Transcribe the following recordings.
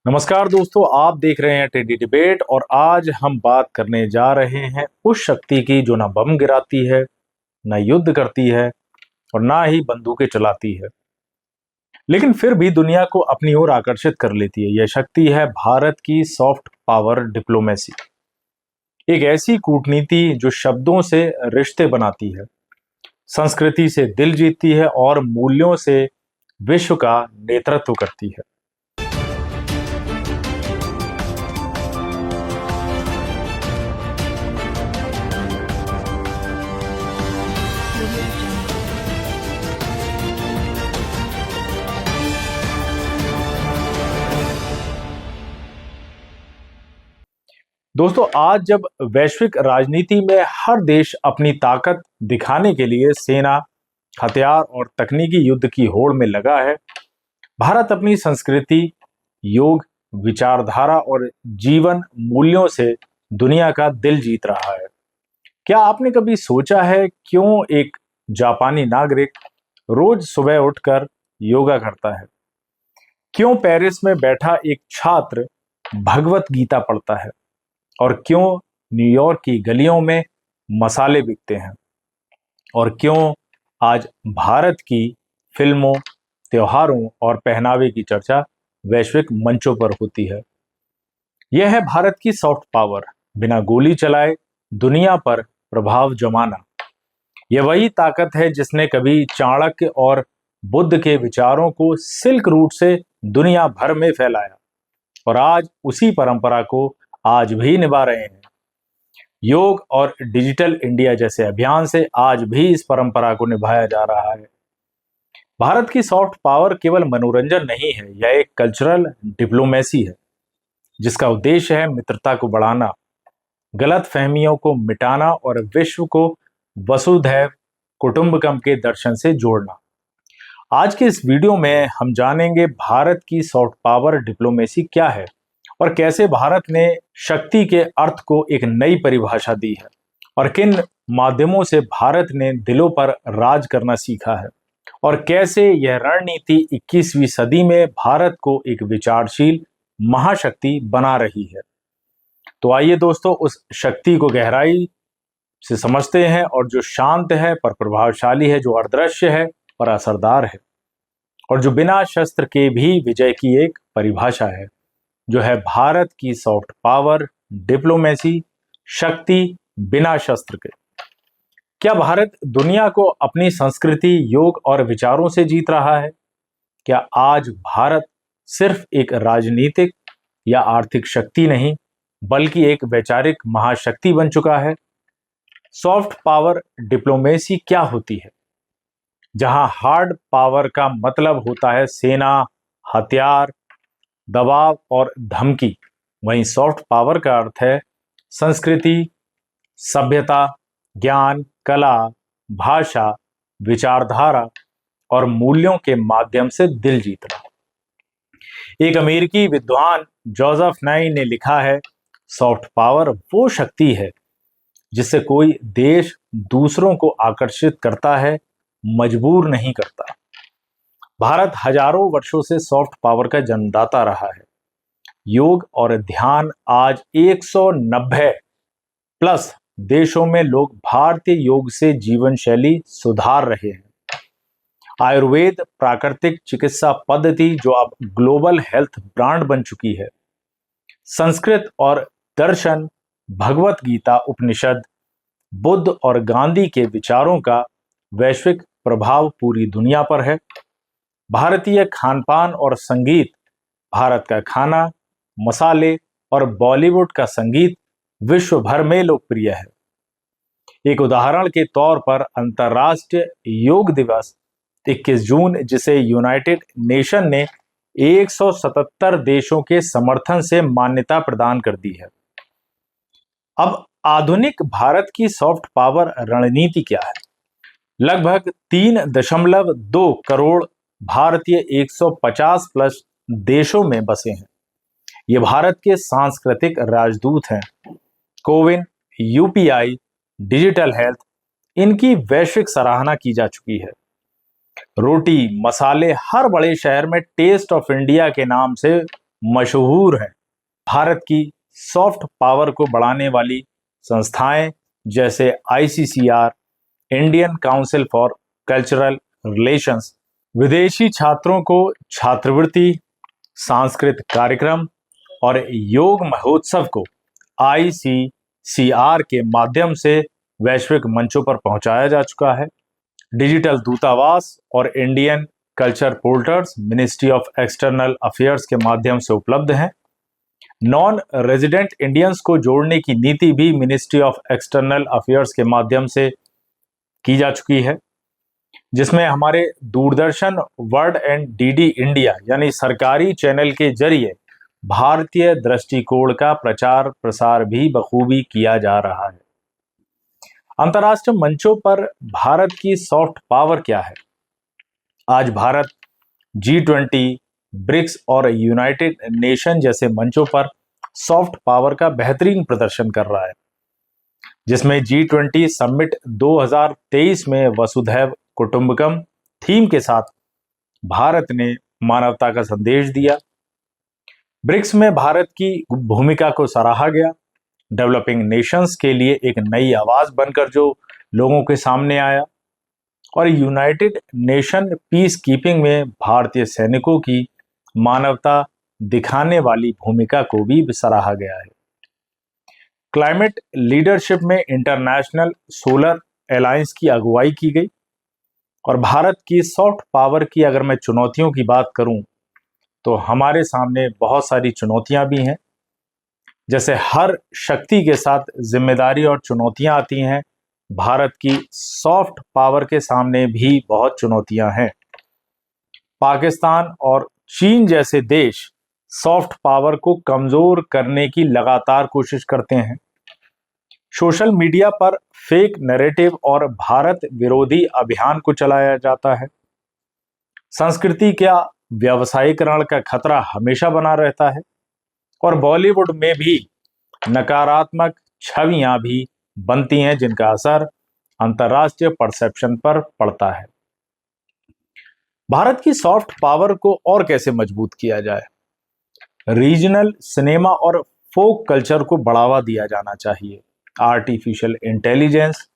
नमस्कार दोस्तों, आप देख रहे हैं टेडी डिबेट और आज हम बात करने जा रहे हैं उस शक्ति की जो ना बम गिराती है, ना युद्ध करती है और ना ही बंदूकें चलाती है, लेकिन फिर भी दुनिया को अपनी ओर आकर्षित कर लेती है। यह शक्ति है भारत की सॉफ्ट पावर डिप्लोमेसी। एक ऐसी कूटनीति जो शब्दों से रिश्ते बनाती है, संस्कृति से दिल जीतती है और मूल्यों से विश्व का नेतृत्व करती है। दोस्तों, आज जब वैश्विक राजनीति में हर देश अपनी ताकत दिखाने के लिए सेना, हथियार और तकनीकी युद्ध की होड़ में लगा है, भारत अपनी संस्कृति, योग, विचारधारा और जीवन मूल्यों से दुनिया का दिल जीत रहा है। क्या आपने कभी सोचा है क्यों एक जापानी नागरिक रोज सुबह उठकर योगा करता है? क्यों पेरिस में बैठा एक छात्र भगवत गीता पढ़ता है? और क्यों न्यूयॉर्क की गलियों में मसाले बिकते हैं? और क्यों आज भारत की फिल्मों, त्योहारों और पहनावे की चर्चा वैश्विक मंचों पर होती है? यह है भारत की सॉफ्ट पावर, बिना गोली चलाए दुनिया पर प्रभाव जमाना। यह वही ताकत है जिसने कभी चाणक्य और बुद्ध के विचारों को सिल्क रूट से दुनिया भर में फैलाया और आज उसी परंपरा को आज भी निभा रहे हैं। योग और डिजिटल इंडिया जैसे अभियान से आज भी इस परंपरा को निभाया जा रहा है। भारत की सॉफ्ट पावर केवल मनोरंजन नहीं है, यह एक कल्चरल डिप्लोमेसी है जिसका उद्देश्य है मित्रता को बढ़ाना, गलत फहमियों को मिटाना और विश्व को वसुधैव कुटुंबकम के दर्शन से जोड़ना। आज के इस वीडियो में हम जानेंगे भारत की सॉफ्ट पावर डिप्लोमेसी क्या है और कैसे भारत ने शक्ति के अर्थ को एक नई परिभाषा दी है और किन माध्यमों से भारत ने दिलों पर राज करना सीखा है और कैसे यह रणनीति 21वीं सदी में भारत को एक विचारशील महाशक्ति बना रही है। तो आइए दोस्तों, उस शक्ति को गहराई से समझते हैं और जो शांत है पर प्रभावशाली है, जो अदृश्य है पर असरदार है और जो बिना शस्त्र के भी विजय की एक परिभाषा है, जो है भारत की सॉफ्ट पावर डिप्लोमेसी, शक्ति बिना शस्त्र के। क्या भारत दुनिया को अपनी संस्कृति, योग और विचारों से जीत रहा है? क्या आज भारत सिर्फ एक राजनीतिक या आर्थिक शक्ति नहीं बल्कि एक वैचारिक महाशक्ति बन चुका है? सॉफ्ट पावर डिप्लोमेसी क्या होती है? जहां हार्ड पावर का मतलब होता है सेना, हथियार, दबाव और धमकी, वहीं सॉफ्ट पावर का अर्थ है संस्कृति, सभ्यता, ज्ञान, कला, भाषा, विचारधारा और मूल्यों के माध्यम से दिल जीतना। एक अमेरिकी विद्वान जोसेफ नाई ने लिखा है, सॉफ्ट पावर वो शक्ति है जिससे कोई देश दूसरों को आकर्षित करता है, मजबूर नहीं करता। भारत हजारों वर्षों से सॉफ्ट पावर का जन्मदाता रहा है। योग और ध्यान आज 190 प्लस देशों में लोग भारतीय योग से जीवन शैली सुधार रहे हैं। आयुर्वेद प्राकृतिक चिकित्सा पद्धति जो अब ग्लोबल हेल्थ ब्रांड बन चुकी है। संस्कृत और दर्शन, भगवत गीता, उपनिषद, बुद्ध और गांधी के विचारों का वैश्विक प्रभाव पूरी दुनिया पर है। भारतीय खानपान और संगीत, भारत का खाना, मसाले और बॉलीवुड का संगीत विश्व भर में लोकप्रिय है। एक उदाहरण के तौर पर अंतर्राष्ट्रीय योग दिवस 21 जून, जिसे यूनाइटेड नेशन ने 177 देशों के समर्थन से मान्यता प्रदान कर दी है। अब आधुनिक भारत की सॉफ्ट पावर रणनीति क्या है? लगभग 3.2 करोड़ भारतीय 150 प्लस देशों में बसे हैं। ये भारत के सांस्कृतिक राजदूत हैं। कोविन, यूपीआई, डिजिटल हेल्थ, इनकी वैश्विक सराहना की जा चुकी है। रोटी, मसाले हर बड़े शहर में टेस्ट ऑफ इंडिया के नाम से मशहूर हैं। भारत की सॉफ्ट पावर को बढ़ाने वाली संस्थाएं जैसे ICCR, Indian council for cultural relations, विदेशी छात्रों को छात्रवृत्ति, सांस्कृतिक कार्यक्रम और योग महोत्सव को ICCR के माध्यम से वैश्विक मंचों पर पहुंचाया जा चुका है। डिजिटल दूतावास और Indian culture portals ministry of external affairs के माध्यम से उपलब्ध हैं। नॉन रेजिडेंट इंडियंस को जोड़ने की नीति भी मिनिस्ट्री ऑफ एक्सटर्नल अफेयर्स के माध्यम से की जा चुकी है, जिसमें हमारे Doordarshan, world and DD India यानी सरकारी चैनल के जरिए भारतीय दृष्टिकोण का प्रचार प्रसार भी बखूबी किया जा रहा है। अंतर्राष्ट्रीय मंचों पर भारत की सॉफ्ट पावर क्या है? आज भारत G20, ब्रिक्स और यूनाइटेड नेशन जैसे मंचों पर सॉफ्ट पावर का बेहतरीन प्रदर्शन कर रहा है, जिसमें G20 समिट 2023 में वसुधैव कुटुंबकम थीम के साथ भारत ने मानवता का संदेश दिया। ब्रिक्स में भारत की भूमिका को सराहा गया। डेवलपिंग नेशंस के लिए एक नई आवाज बनकर जो लोगों के सामने आया, और यूनाइटेड नेशन पीस कीपिंग में भारतीय सैनिकों की मानवता दिखाने वाली भूमिका को भी सराहा गया है। क्लाइमेट लीडरशिप में इंटरनेशनल सोलर अलायंस की अगुवाई की गई। और भारत की सॉफ्ट पावर की अगर मैं चुनौतियों की बात करूं तो हमारे सामने बहुत सारी चुनौतियां भी हैं। जैसे हर शक्ति के साथ जिम्मेदारी और चुनौतियां आती हैं, भारत की सॉफ्ट पावर के सामने भी बहुत चुनौतियां हैं। पाकिस्तान और चीन जैसे देश सॉफ्ट पावर को कमजोर करने की लगातार कोशिश करते हैं। सोशल मीडिया पर फेक नैरेटिव और भारत विरोधी अभियान को चलाया जाता है। संस्कृति का व्यवसायीकरण का खतरा हमेशा बना रहता है, और बॉलीवुड में भी नकारात्मक छवियां भी बनती हैं, जिनका असर अंतर्राष्ट्रीय परसेप्शन पर पड़ता है। भारत की सॉफ्ट पावर को और कैसे मजबूत किया जाए? रीजनल सिनेमा और फोक कल्चर को बढ़ावा दिया जाना चाहिए। आर्टिफिशियल इंटेलिजेंस,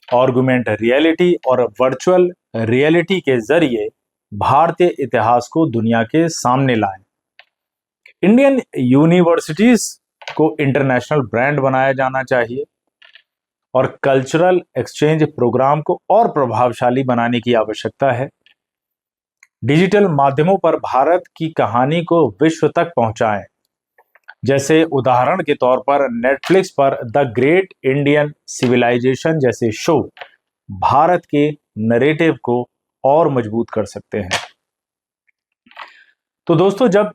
ऑगमेंटेड रियलिटी और वर्चुअल रियलिटी के जरिए भारतीय इतिहास को दुनिया के सामने लाएं। इंडियन यूनिवर्सिटीज को इंटरनेशनल ब्रांड बनाया जाना चाहिए, और कल्चरल एक्सचेंज प्रोग्राम को और प्रभावशाली बनाने की आवश्यकता है। डिजिटल माध्यमों पर भारत की कहानी को विश्व तक पहुंचाएं। जैसे उदाहरण के तौर पर नेटफ्लिक्स पर द ग्रेट इंडियन सिविलाइजेशन जैसे शो भारत के नैरेटिव को और मजबूत कर सकते हैं। तो दोस्तों, जब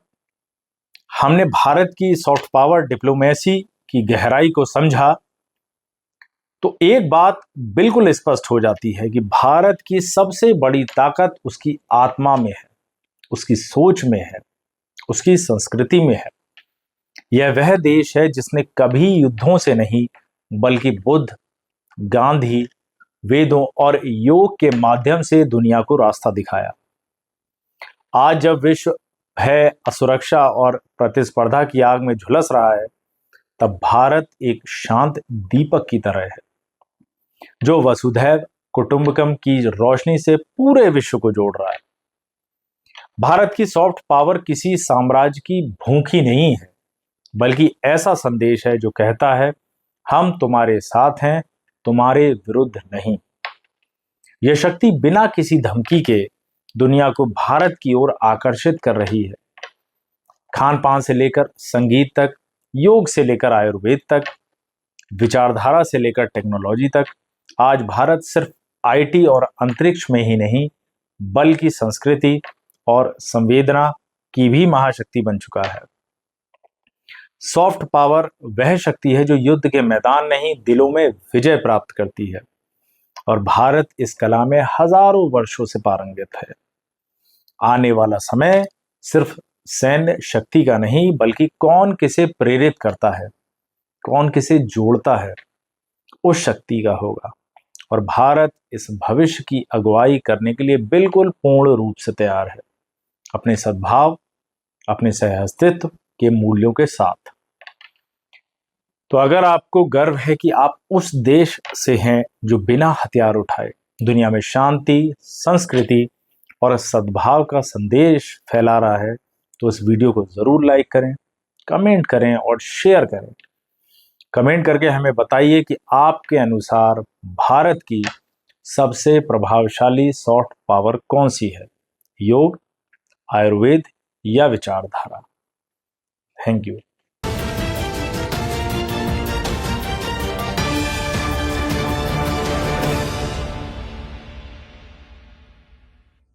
हमने भारत की सॉफ्ट पावर डिप्लोमेसी की गहराई को समझा तो एक बात बिल्कुल स्पष्ट हो जाती है कि भारत की सबसे बड़ी ताकत उसकी आत्मा में है, उसकी सोच में है, उसकी संस्कृति में है। यह वह देश है जिसने कभी युद्धों से नहीं बल्कि बुद्ध, गांधी, वेदों और योग के माध्यम से दुनिया को रास्ता दिखाया। आज जब विश्व भय, असुरक्षा और प्रतिस्पर्धा की आग में झुलस रहा है, तब भारत एक शांत दीपक की तरह है, जो वसुधैव कुटुंबकम की रोशनी से पूरे विश्व को जोड़ रहा है। भारत की सॉफ्ट पावर किसी साम्राज्य की भूखी नहीं है, बल्कि ऐसा संदेश है जो कहता है, हम तुम्हारे साथ हैं, तुम्हारे विरुद्ध नहीं। यह शक्ति बिना किसी धमकी के दुनिया को भारत की ओर आकर्षित कर रही है। खान पान से लेकर संगीत तक, योग से लेकर आयुर्वेद तक, विचारधारा से लेकर टेक्नोलॉजी तक, आज भारत सिर्फ IT और अंतरिक्ष में ही नहीं बल्कि संस्कृति और संवेदना की भी महाशक्ति बन चुका है। सॉफ्ट पावर वह शक्ति है जो युद्ध के मैदान नहीं, दिलों में विजय प्राप्त करती है, और भारत इस कला में हजारों वर्षों से पारंगत है। आने वाला समय सिर्फ सैन्य शक्ति का नहीं, बल्कि कौन किसे प्रेरित करता है, कौन किसे जोड़ता है, उस शक्ति का होगा। और भारत इस भविष्य की अगुवाई करने के लिए बिल्कुल पूर्ण रूप से तैयार है। अपने सद्भाव, अपने सह अस्तित्व के मूल्यों के साथ। तो अगर आपको गर्व है कि आप उस देश से हैं जो बिना हथियार उठाए दुनिया में शांति, संस्कृति और सद्भाव का संदेश फैला रहा है, तो इस वीडियो को जरूर लाइक करें, कमेंट करें और शेयर करें। कमेंट करके हमें बताइए कि आपके अनुसार भारत की सबसे प्रभावशाली सॉफ्ट पावर कौन सी है, योग, आयुर्वेद या विचारधारा। Thank you.